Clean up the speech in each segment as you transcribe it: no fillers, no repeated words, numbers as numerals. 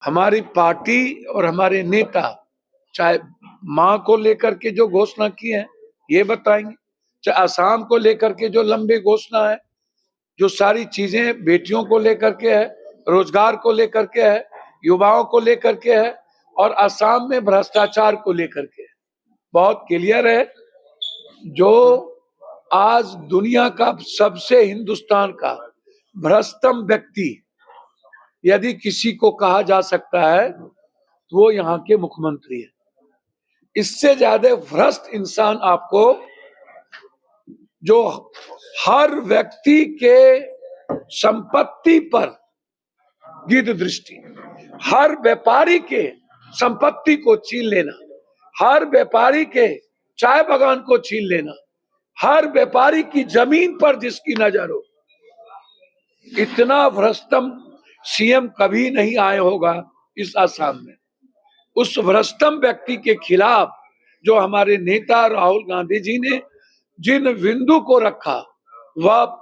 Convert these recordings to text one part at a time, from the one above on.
हमारी पार्टी और हमारे नेता चाहे माँ को लेकर के जो घोषणा की है ये बताएंगे, चाहे असम को लेकर के जो लंबी घोषणा है, जो सारी चीजें बेटियों को लेकर के है, रोजगार को लेकर के है, युवाओं को लेकर के है और असम में भ्रष्टाचार को लेकर के है। बहुत क्लियर है। जो आज दुनिया का सबसे हिंदुस्तान का भ्रष्टतम व्यक्ति यदि किसी को कहा जा सकता है तो वो यहाँ के मुख्यमंत्री है। इससे ज्यादा भ्रष्ट इंसान आपको, जो हर व्यक्ति के संपत्ति पर गिद्ध दृष्टि, हर व्यापारी के संपत्ति को छीन लेना, हर व्यापारी के चाय बागान को छीन लेना, हर व्यापारी की जमीन पर जिसकी नजर हो, इतना भ्रष्टम सीएम कभी नहीं आए होगा इस असम में। उस भ्रष्टम व्यक्ति के खिलाफ जो हमारे नेता राहुल गांधी जी ने जिन बिंदु को रखा, वह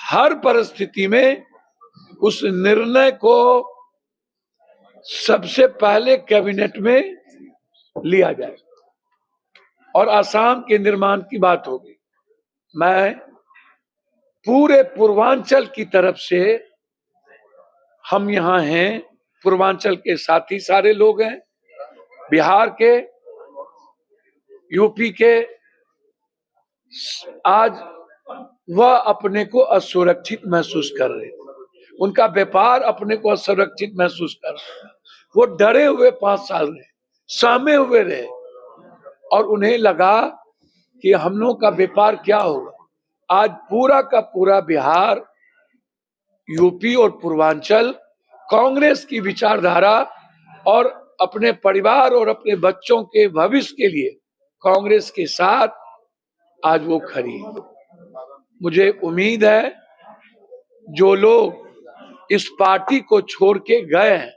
हर परिस्थिति में उस निर्णय को सबसे पहले कैबिनेट में लिया जाए और असम के निर्माण की बात होगी। मैं पूरे पूर्वांचल की तरफ से, हम यहाँ हैं, पूर्वांचल के साथी सारे लोग हैं, बिहार के, यूपी के, आज वह अपने को असुरक्षित महसूस कर रहे, उनका व्यापार अपने को असुरक्षित महसूस कर रहे, वो डरे हुए 5 साल रहे, सहमे हुए रहे और उन्हें लगा कि हम लोगों का व्यापार क्या होगा। आज पूरा का पूरा बिहार, यूपी और पूर्वांचल कांग्रेस की विचारधारा और अपने परिवार और अपने बच्चों के भविष्य के लिए कांग्रेस के साथ आज वो खड़ी है। मुझे उम्मीद है जो लोग इस पार्टी को छोड़ के गए हैं,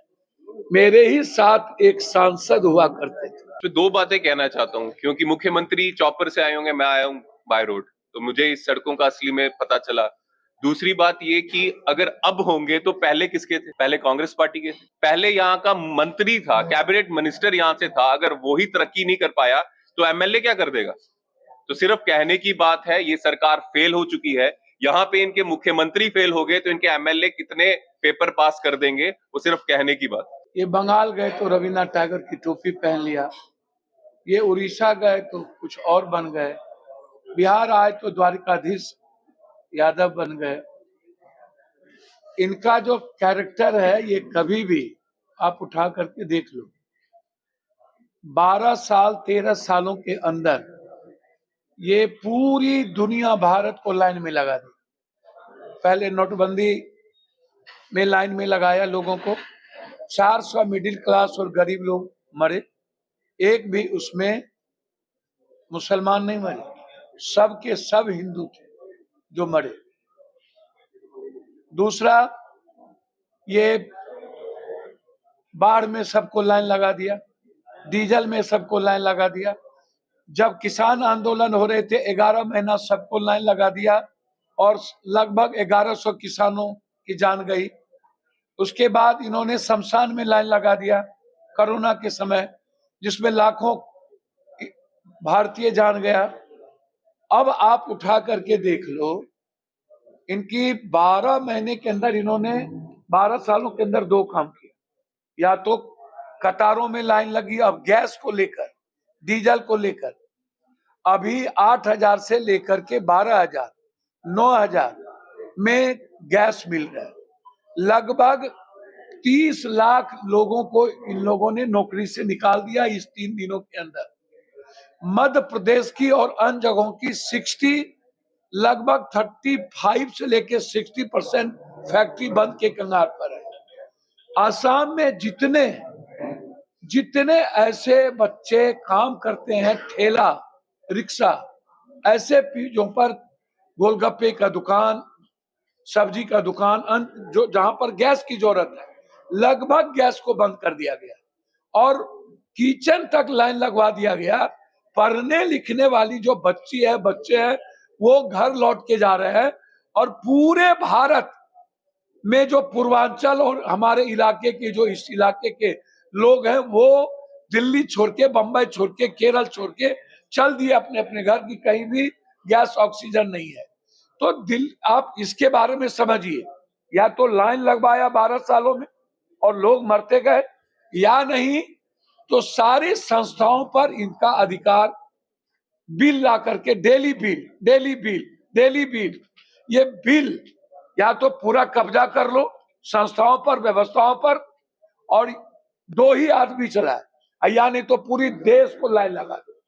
मेरे ही साथ एक सांसद हुआ करते थे। तो 2 बातें कहना चाहता हूँ, क्योंकि मुख्यमंत्री चॉपर से आए होंगे, मैं आया हूँ बाय रोड, तो मुझे इस सड़कों का असली में पता चला। दूसरी बात ये कि अगर अब होंगे तो पहले किसके थे? पहले कांग्रेस पार्टी के थे। पहले यहाँ का मंत्री था, कैबिनेट मिनिस्टर यहाँ से था। अगर वो ही तरक्की नहीं कर पाया तो एमएलए क्या कर देगा? तो सिर्फ कहने की बात है, ये सरकार फेल हो चुकी है। यहाँ पे इनके मुख्यमंत्री फेल हो गए तो इनके एमएलए कितने पेपर पास कर देंगे, वो सिर्फ कहने की बात। ये बंगाल गए तो रविन्द्रनाथ टैगोर की टोपी पहन लिया, ये उड़ीसा गए तो कुछ और बन गए, बिहार आए तो द्वारिकाधीश यादव बन गए। इनका जो कैरेक्टर है ये कभी भी आप उठा करके देख लो, 12 साल 13 सालों के अंदर ये पूरी दुनिया भारत को लाइन में लगा दी। पहले नोटबंदी में लाइन में लगाया लोगों को, 400 मिडिल क्लास और गरीब लोग मरे, एक भी उसमें मुसलमान नहीं मरे, सब के सब हिंदू थे जो मरे। दूसरा, ये बाढ़ में सबको लाइन लगा दिया, डीजल में सबको लाइन लगा दिया। जब किसान आंदोलन हो रहे थे 11 महीना सबको लाइन लगा दिया और लगभग 1100 किसानों की जान गई। उसके बाद इन्होंने शमशान में लाइन लगा दिया कोरोना के समय, जिसमें लाखों भारतीय जान गया। अब आप उठा करके देख लो, इनकी 12 महीने के अंदर इन्होंने 12 सालों के अंदर 2 काम किया। या तो कतारों में लाइन लगी, अब गैस को लेकर, डीजल को लेकर, अभी 8,000 से लेकर के 12,000 9,000 में गैस मिल रहा है। लगभग 30 लाख लोगों को इन लोगों ने नौकरी से निकाल दिया इस 3 दिनों के अंदर। मध्य प्रदेश की और अन्य जगहों की लगभग 35 से लेकर 60% फैक्ट्री बंद के कगार पर है। आसाम में जितने ऐसे बच्चे काम करते हैं, ठेला रिक्शा, ऐसे पीजों पर गोलगप्पे का दुकान, सब्जी का दुकान, जो जहां पर गैस की जरूरत है, लगभग गैस को बंद कर दिया गया और किचन तक लाइन लगवा दिया गया। पढ़ने लिखने वाली जो बच्चे हैं वो घर लौट के जा रहे हैं और पूरे भारत में जो पूर्वांचल और हमारे इलाके के जो इस इलाके के लोग हैं वो दिल्ली छोड़ के, बंबई छोड़ के, केरल छोड़ के चल दिए अपने अपने घर की, कहीं भी गैस ऑक्सीजन नहीं है। तो आप इसके बारे में समझिए, या तो लाइन लगवाया 12 सालों में और लोग मरते गए, या नहीं तो सारी संस्थाओं पर इनका अधिकार, बिल ला करके डेली बिल, ये बिल या तो पूरा कब्जा कर लो संस्थाओं पर, व्यवस्थाओं पर, और 2 ही आदमी चलाए, या नहीं तो पूरी देश को लाइन लगा दो।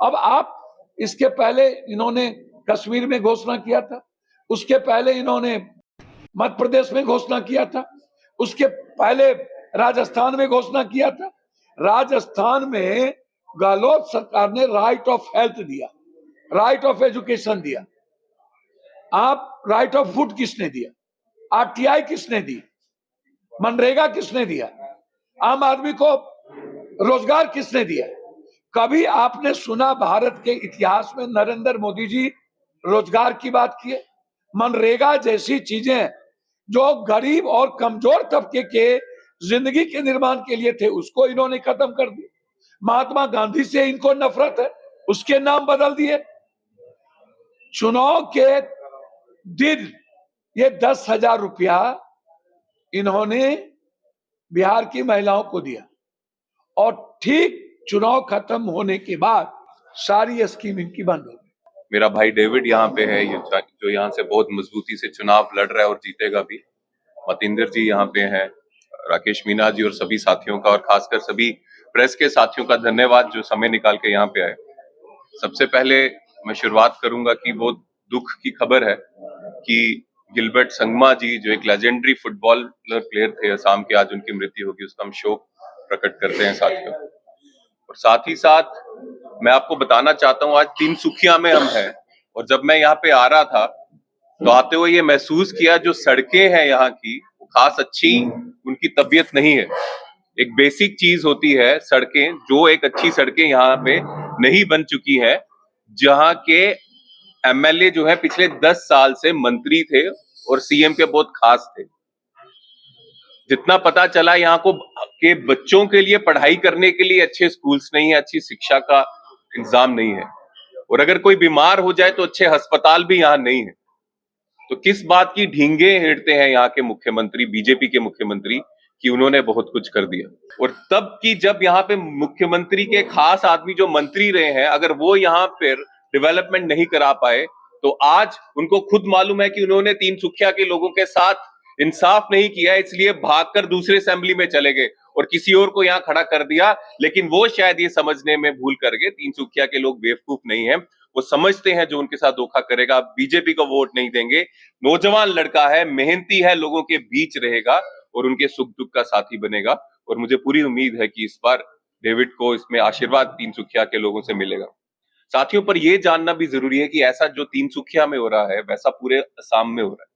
अब आप इसके पहले इन्होंने कश्मीर में घोषणा किया था, उसके पहले इन्होंने मध्य प्रदेश में घोषणा किया था, उसके पहले राजस्थान में घोषणा किया था। राजस्थान में गहलोत सरकार ने राइट ऑफ हेल्थ दिया, राइट ऑफ एजुकेशन दिया। आप राइट ऑफ फूड किसने दिया? आरटीआई किसने दी? मनरेगा किसने दिया? आम आदमी को रोजगार किसने दिया? कभी आपने सुना भारत के इतिहास में नरेंद्र मोदी जी रोजगार की बात किए? मनरेगा जैसी चीजें जो गरीब और कमजोर तबके के जिंदगी के निर्माण के लिए थे, उसको इन्होंने खत्म कर दिया। महात्मा गांधी से इनको नफरत है, उसके नाम बदल दिए। चुनाव के दिन ये 10,000 रुपया इन्होंने बिहार की महिलाओं को दिया, और ठीक चुनाव खत्म होने के बाद सारी स्कीम इनकी बंद हो गई। मेरा भाई डेविड यहाँ पे है, ये जो यहाँ से बहुत मजबूती से चुनाव लड़ रहा है और जीतेगा भी। मतिंदर जी यहाँ पे हैं, राकेश मीना जी और सभी साथियों का, और खासकर सभी प्रेस के साथियों का धन्यवाद जो समय निकाल के यहाँ पे आए। सबसे पहले मैं शुरुआत करूंगा कि बहुत दुख की खबर है कि गिलबर्ट संगमा जी जो एक लेजेंडरी फुटबॉलर प्लेयर थे असम के, आज उनकी मृत्यु होगी, उसका हम शोक प्रकट करते हैं साथियों। और साथ ही साथ मैं आपको बताना चाहता हूँ, आज तिनसुकिया में हम हैं, और जब मैं यहाँ पे आ रहा था तो आते हुए ये महसूस किया जो सड़कें हैं यहाँ की वो खास अच्छी उनकी तबीयत नहीं है। एक बेसिक चीज होती है सड़कें, जो एक अच्छी सड़कें यहाँ पे नहीं बन चुकी है, जहाँ के एमएलए जो है पिछले 10 साल से मंत्री थे और सीएम के बहुत खास थे। जितना पता चला यहाँ को के बच्चों के लिए पढ़ाई करने के लिए अच्छे स्कूल्स नहीं है, अच्छी शिक्षा का इंतजाम नहीं है, और अगर कोई बीमार हो जाए तो अच्छे अस्पताल भी यहाँ नहीं है। तो किस बात की ढींगे हेड़ते हैं यहाँ के मुख्यमंत्री, बीजेपी के मुख्यमंत्री, कि उन्होंने बहुत कुछ कर दिया। और तब की जब यहाँ पे मुख्यमंत्री के खास आदमी जो मंत्री रहे हैं, अगर वो यहाँ पर डेवलपमेंट नहीं करा पाए तो आज उनको खुद मालूम है कि उन्होंने तिनसुकिया के लोगों के साथ इंसाफ नहीं किया, इसलिए भागकर दूसरे असेंबली में चले गए और किसी और को यहाँ खड़ा कर दिया। लेकिन वो शायद ये समझने में भूल कर गए, तिनसुकिया के लोग बेवकूफ नहीं है, वो समझते हैं जो उनके साथ धोखा करेगा बीजेपी को वोट नहीं देंगे। नौजवान लड़का है, मेहनती है, लोगों के बीच रहेगा और उनके सुख दुख का साथी बनेगा। और मुझे पूरी उम्मीद है कि इस बार डेविड को इसमें आशीर्वाद तिनसुकिया के लोगों से मिलेगा। साथियों, पर यह जानना भी जरूरी है कि ऐसा जो तिनसुकिया में हो रहा है वैसा पूरे असम में हो रहा है।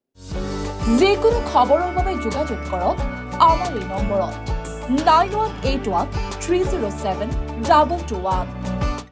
जेकोनो खबरों বাবে যোগাযোগ কৰক আমাৰ এই নম্বৰত 9181 307 2221।